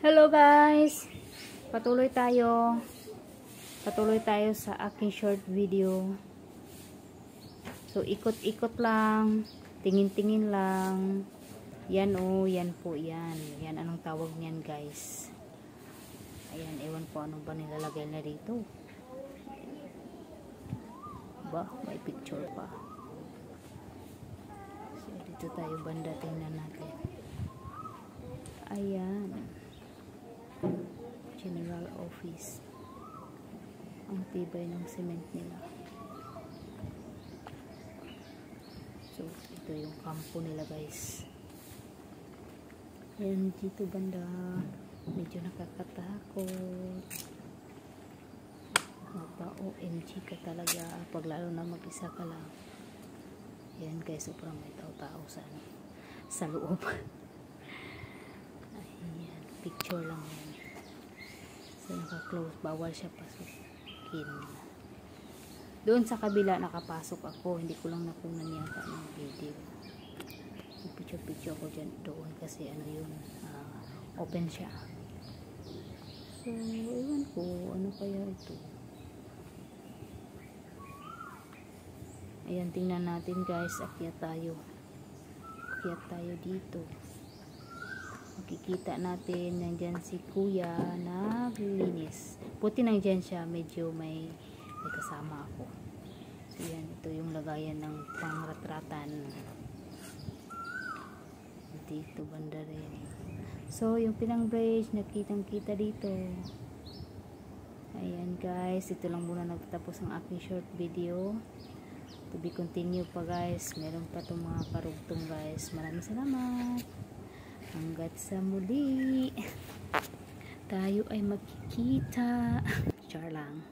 Hello guys! Patuloy tayo sa aking short video. So ikot-ikot lang, tingin-tingin lang. Yan yan po yan. Yan anong tawag niyan guys. Ayan, ewan po ano ba nilalagay na dito. Ba, may picture pa. So dito tayo banda, tingnan natin. Ayan. General Office. Ang tibay ng cement nila. So, ito yung kampo nila guys. Ayan, dito banda. Medyo nakakatakot. OMG ka talaga. Pag lalo na mag-isa ka lang. Ayan guys, sobrang may tao-tao sa loob. Ayan, picture lang yan. So, naka-close. Bawal siya pasukin. Doon sa kabila, nakapasok ako. Hindi ko lang nakunan yata ng video. Picture ako dyan doon kasi ano yun, open siya. So, ewan ko, ano kaya ito. Ayan, tingnan natin guys. Akyat tayo dito. Makikita natin, nandyan si kuya naglinis. Puti nandyan siya, medyo may kasama ako. So yan, ito yung lagayan ng pangratratan. Dito banda rin. So yung pinang bridge, nakitang-kita dito. Ayan guys, ito lang muna nagtapos ang aking short video. To be continue pa guys. Meron pa itong mga karugtong guys. Maraming salamat. Hanggat sa muli, tayo ay magkikita. Char lang.